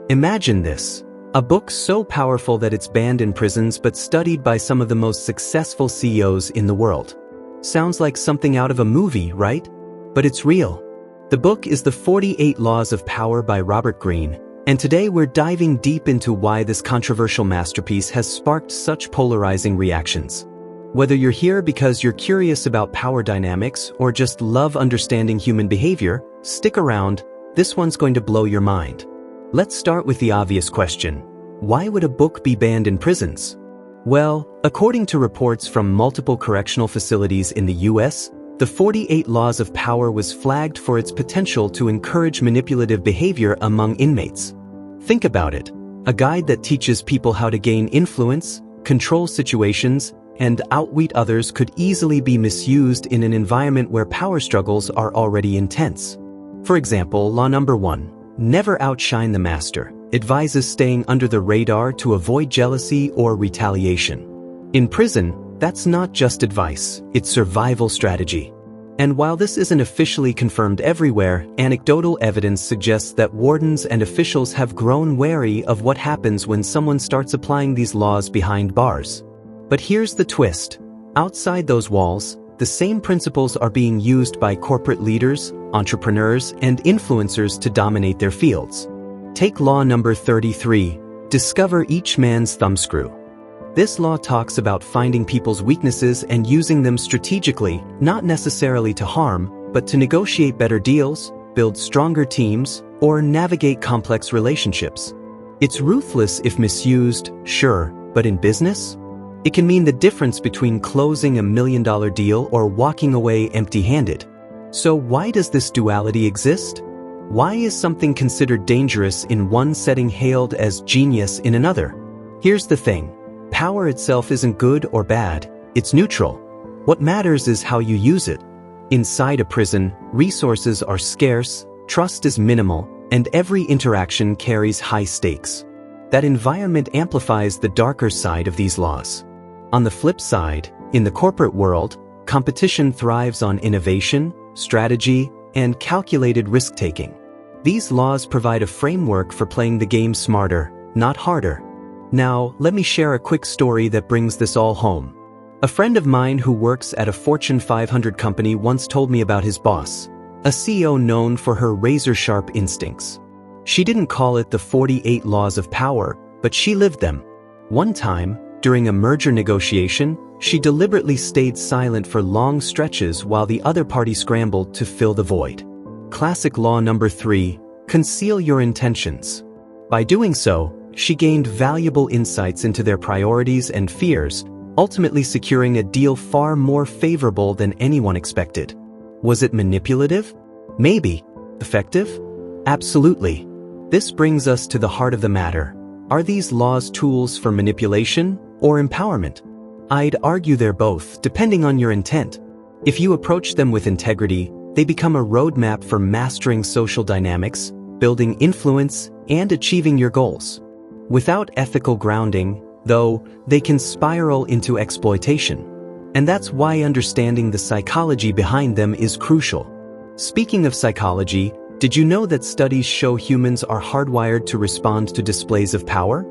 Imagine this. A book so powerful that it's banned in prisons but studied by some of the most successful CEOs in the world. Sounds like something out of a movie, right? But it's real. The book is The 48 Laws of Power by Robert Greene, and today we're diving deep into why this controversial masterpiece has sparked such polarizing reactions. Whether you're here because you're curious about power dynamics or just love understanding human behavior, stick around, this one's going to blow your mind. Let's start with the obvious question. Why would a book be banned in prisons? Well, according to reports from multiple correctional facilities in the US, the 48 Laws of Power was flagged for its potential to encourage manipulative behavior among inmates. Think about it. A guide that teaches people how to gain influence, control situations, and outwit others could easily be misused in an environment where power struggles are already intense. For example, Law number 1. Never outshine the master, advises staying under the radar to avoid jealousy or retaliation. In prison, that's not just advice, it's survival strategy. And while this isn't officially confirmed everywhere, anecdotal evidence suggests that wardens and officials have grown wary of what happens when someone starts applying these laws behind bars. But here's the twist. Outside those walls, the same principles are being used by corporate leaders, entrepreneurs, and influencers to dominate their fields. Take law number 33, discover each man's thumbscrew. This law talks about finding people's weaknesses and using them strategically, not necessarily to harm, but to negotiate better deals, build stronger teams, or navigate complex relationships. It's ruthless if misused, sure, but in business? It can mean the difference between closing $1 million deal or walking away empty-handed. So why does this duality exist? Why is something considered dangerous in one setting hailed as genius in another? Here's the thing. Power itself isn't good or bad, it's neutral. What matters is how you use it. Inside a prison, resources are scarce, trust is minimal, and every interaction carries high stakes. That environment amplifies the darker side of these laws. On the flip side, in the corporate world, competition thrives on innovation, strategy, and calculated risk-taking. These laws provide a framework for playing the game smarter, not harder. Now, let me share a quick story that brings this all home. A friend of mine who works at a Fortune 500 company once told me about his boss, a CEO known for her razor-sharp instincts. She didn't call it the 48 Laws of Power, but she lived them. One time, during a merger negotiation, she deliberately stayed silent for long stretches while the other party scrambled to fill the void. Classic law number 3, conceal your intentions. By doing so, she gained valuable insights into their priorities and fears, ultimately securing a deal far more favorable than anyone expected. Was it manipulative? Maybe. Effective? Absolutely. This brings us to the heart of the matter. Are these laws tools for manipulation or empowerment? I'd argue they're both, depending on your intent. If you approach them with integrity, they become a roadmap for mastering social dynamics, building influence, and achieving your goals. Without ethical grounding, though, they can spiral into exploitation. And that's why understanding the psychology behind them is crucial. Speaking of psychology, did you know that studies show humans are hardwired to respond to displays of power?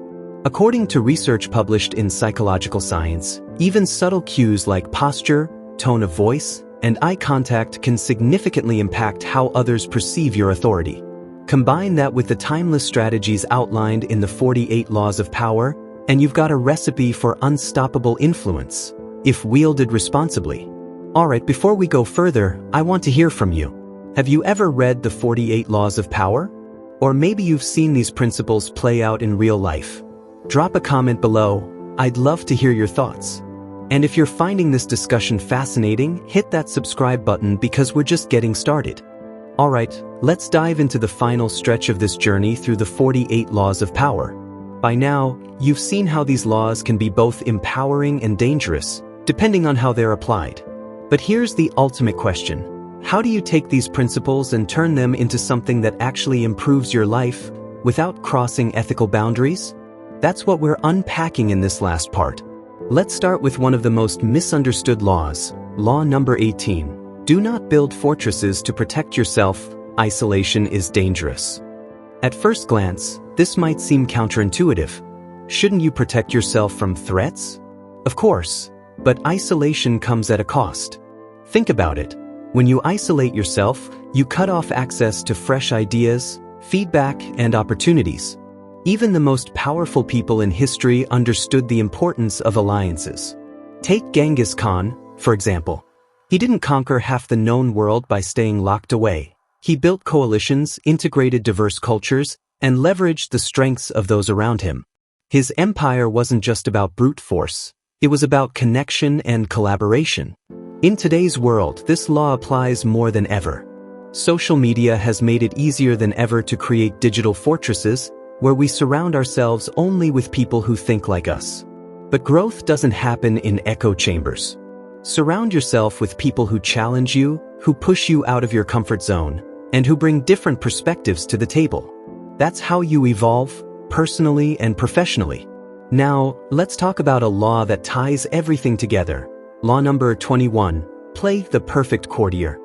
According to research published in Psychological Science, even subtle cues like posture, tone of voice, and eye contact can significantly impact how others perceive your authority. Combine that with the timeless strategies outlined in the 48 Laws of Power, and you've got a recipe for unstoppable influence, if wielded responsibly. Alright, before we go further, I want to hear from you. Have you ever read the 48 Laws of Power? Or maybe you've seen these principles play out in real life. Drop a comment below, I'd love to hear your thoughts. And if you're finding this discussion fascinating, hit that subscribe button because we're just getting started. Alright, let's dive into the final stretch of this journey through the 48 Laws of Power. By now, you've seen how these laws can be both empowering and dangerous, depending on how they're applied. But here's the ultimate question. How do you take these principles and turn them into something that actually improves your life without crossing ethical boundaries? That's what we're unpacking in this last part. Let's start with one of the most misunderstood laws, law number 18. Do not build fortresses to protect yourself. Isolation is dangerous. At first glance, This might seem counterintuitive. Shouldn't you protect yourself from threats? Of course, but isolation comes at a cost. Think about it. When you isolate yourself, you cut off access to fresh ideas, feedback, and opportunities. Even the most powerful people in history understood the importance of alliances. Take Genghis Khan, for example. He didn't conquer half the known world by staying locked away. He built coalitions, integrated diverse cultures, and leveraged the strengths of those around him. His empire wasn't just about brute force. It was about connection and collaboration. In today's world, this law applies more than ever. Social media has made it easier than ever to create digital fortresses where we surround ourselves only with people who think like us. But growth doesn't happen in echo chambers. Surround yourself with people who challenge you, who push you out of your comfort zone, and who bring different perspectives to the table. That's how you evolve, personally and professionally. Now, let's talk about a law that ties everything together. Law number 21, play the perfect courtier.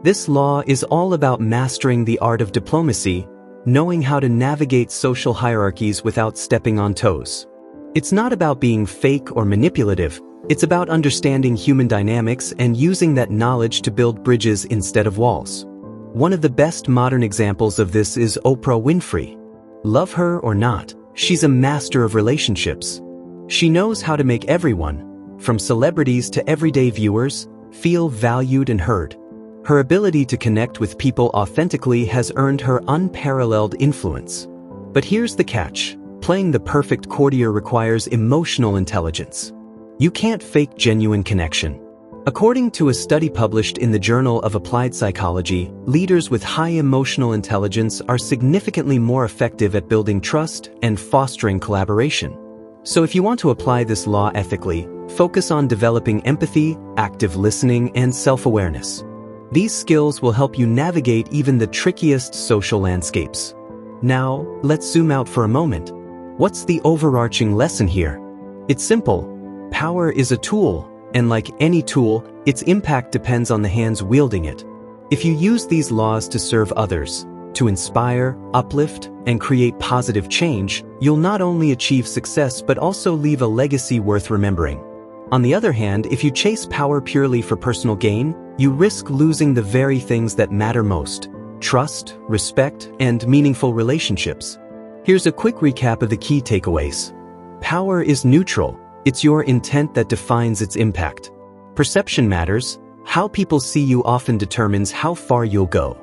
This law is all about mastering the art of diplomacy, knowing how to navigate social hierarchies without stepping on toes. It's not about being fake or manipulative. It's about understanding human dynamics and using that knowledge to build bridges instead of walls. One of the best modern examples of this is Oprah Winfrey. Love her or not, she's a master of relationships. She knows how to make everyone, from celebrities to everyday viewers, feel valued and heard. Her ability to connect with people authentically has earned her unparalleled influence. But here's the catch. Playing the perfect courtier requires emotional intelligence. You can't fake genuine connection. According to a study published in the Journal of Applied Psychology, leaders with high emotional intelligence are significantly more effective at building trust and fostering collaboration. So if you want to apply this law ethically, focus on developing empathy, active listening, and self-awareness. These skills will help you navigate even the trickiest social landscapes. Now, let's zoom out for a moment. What's the overarching lesson here? It's simple. Power is a tool, and like any tool, its impact depends on the hands wielding it. If you use these laws to serve others, to inspire, uplift, and create positive change, you'll not only achieve success but also leave a legacy worth remembering. On the other hand, if you chase power purely for personal gain, you risk losing the very things that matter most: trust, respect, and meaningful relationships. Here's a quick recap of the key takeaways. Power is neutral. It's your intent that defines its impact. Perception matters. How people see you often determines how far you'll go.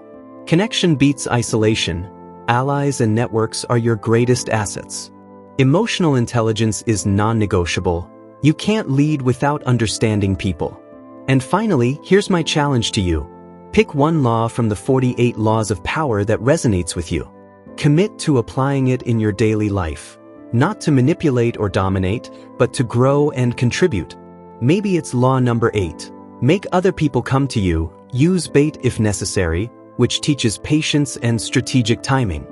Connection beats isolation. Allies and networks are your greatest assets. Emotional intelligence is non-negotiable. You can't lead without understanding people. And finally, here's my challenge to you. Pick one law from the 48 laws of power that resonates with you. Commit to applying it in your daily life. Not to manipulate or dominate, but to grow and contribute. Maybe it's law number 8. Make other people come to you, use bait if necessary, which teaches patience and strategic timing.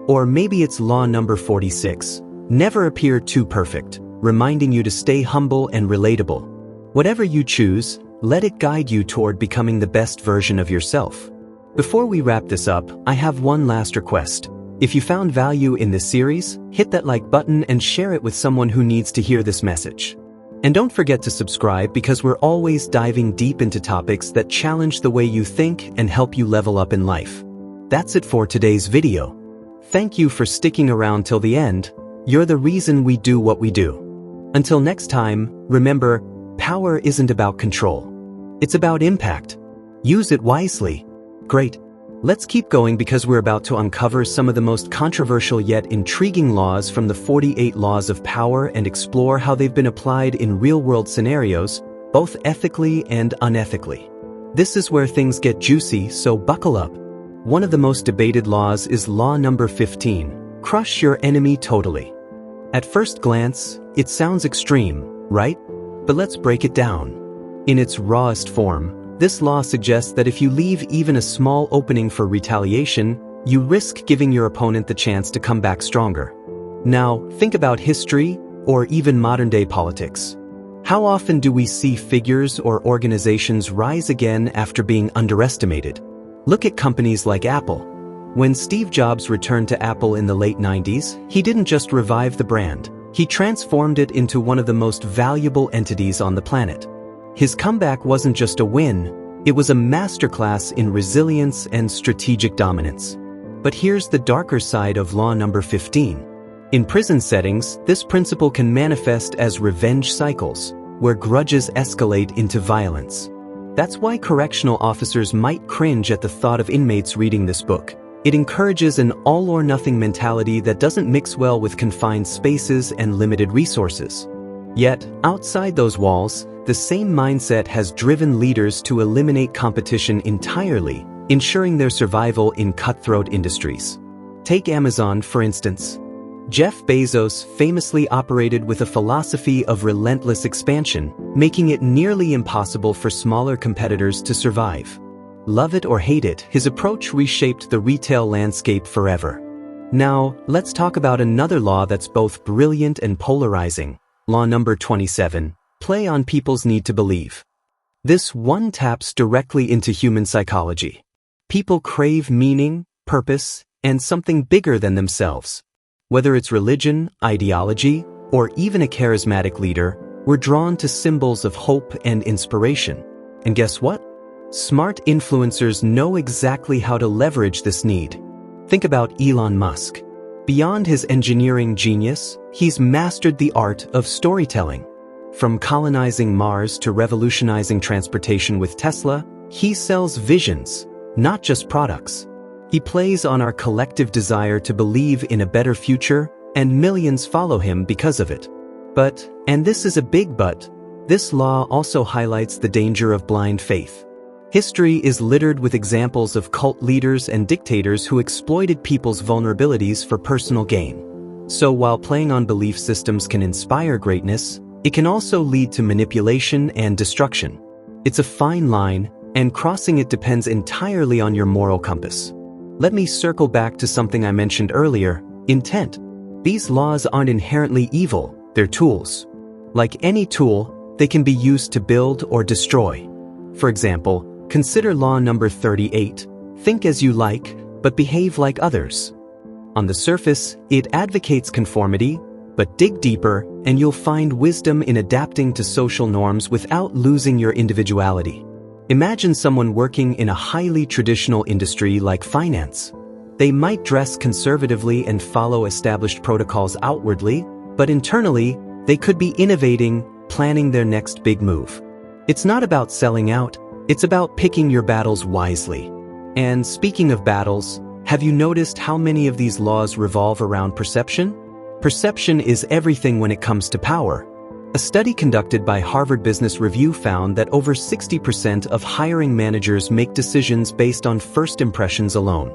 Or maybe it's law number 46. Never appear too perfect, reminding you to stay humble and relatable. Whatever you choose, let it guide you toward becoming the best version of yourself. Before we wrap this up, I have one last request. If you found value in this series, hit that like button and share it with someone who needs to hear this message. And don't forget to subscribe because we're always diving deep into topics that challenge the way you think and help you level up in life. That's it for today's video. Thank you for sticking around till the end. You're the reason we do what we do. Until next time, remember, power isn't about control. It's about impact. Use it wisely. Great. Let's keep going because we're about to uncover some of the most controversial yet intriguing laws from the 48 laws of power and explore how they've been applied in real-world scenarios, both ethically and unethically. This is where things get juicy, so buckle up. One of the most debated laws is law number 15, crush your enemy totally. At first glance, it sounds extreme, right? But let's break it down. In its rawest form, this law suggests that if you leave even a small opening for retaliation, you risk giving your opponent the chance to come back stronger. Now, think about history or even modern-day politics. How often do we see figures or organizations rise again after being underestimated? Look at companies like Apple. When Steve Jobs returned to Apple in the late 90s, he didn't just revive the brand, he transformed it into one of the most valuable entities on the planet. His comeback wasn't just a win, it was a masterclass in resilience and strategic dominance. But here's the darker side of law number 15. In prison settings, this principle can manifest as revenge cycles, where grudges escalate into violence. That's why correctional officers might cringe at the thought of inmates reading this book. It encourages an all-or-nothing mentality that doesn't mix well with confined spaces and limited resources. Yet, outside those walls, the same mindset has driven leaders to eliminate competition entirely, ensuring their survival in cutthroat industries. Take Amazon, for instance. Jeff Bezos famously operated with a philosophy of relentless expansion, making it nearly impossible for smaller competitors to survive. Love it or hate it, his approach reshaped the retail landscape forever. Now, let's talk about another law that's both brilliant and polarizing. Law number 27. Play on people's need to believe. This one taps directly into human psychology. People crave meaning, purpose, and something bigger than themselves. Whether it's religion, ideology, or even a charismatic leader, we're drawn to symbols of hope and inspiration. And guess what? Smart influencers know exactly how to leverage this need. Think about Elon Musk. Beyond his engineering genius, he's mastered the art of storytelling. From colonizing Mars to revolutionizing transportation with Tesla, he sells visions, not just products. He plays on our collective desire to believe in a better future, and millions follow him because of it. But, and this is a big but, this law also highlights the danger of blind faith. History is littered with examples of cult leaders and dictators who exploited people's vulnerabilities for personal gain. So while playing on belief systems can inspire greatness, it can also lead to manipulation and destruction. It's a fine line, and crossing it depends entirely on your moral compass. Let me circle back to something I mentioned earlier: intent. These laws aren't inherently evil, they're tools. Like any tool, they can be used to build or destroy. For example, consider law number 38. Think as you like, but behave like others. On the surface, it advocates conformity, but dig deeper and you'll find wisdom in adapting to social norms without losing your individuality. Imagine someone working in a highly traditional industry like finance. They might dress conservatively and follow established protocols outwardly, but internally, they could be innovating, planning their next big move. It's not about selling out, it's about picking your battles wisely. And speaking of battles, have you noticed how many of these laws revolve around perception? Perception is everything when it comes to power. A study conducted by Harvard Business Review found that over 60% of hiring managers make decisions based on first impressions alone.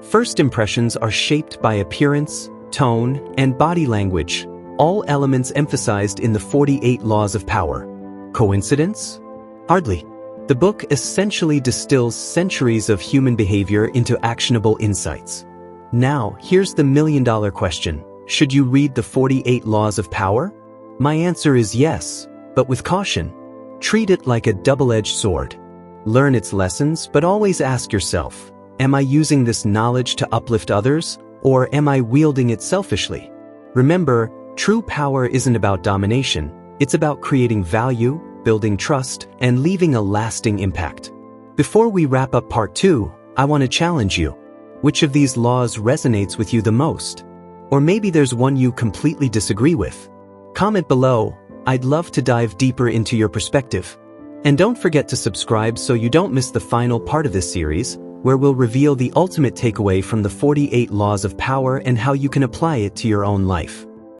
First impressions are shaped by appearance, tone, and body language, all elements emphasized in the 48 laws of power. Coincidence? Hardly. The book essentially distills centuries of human behavior into actionable insights. Now, here's the million-dollar question. Should you read the 48 laws of power? My answer is yes, but with caution. Treat it like a double-edged sword. Learn its lessons, but always ask yourself, am I using this knowledge to uplift others, or am I wielding it selfishly? Remember, true power isn't about domination, it's about creating value, building trust, and leaving a lasting impact. Before we wrap up part 2, I want to challenge you. Which of these laws resonates with you the most? Or maybe there's one you completely disagree with. Comment below, I'd love to dive deeper into your perspective. And don't forget to subscribe so you don't miss the final part of this series, where we'll reveal the ultimate takeaway from the 48 laws of power and how you can apply it to your own life.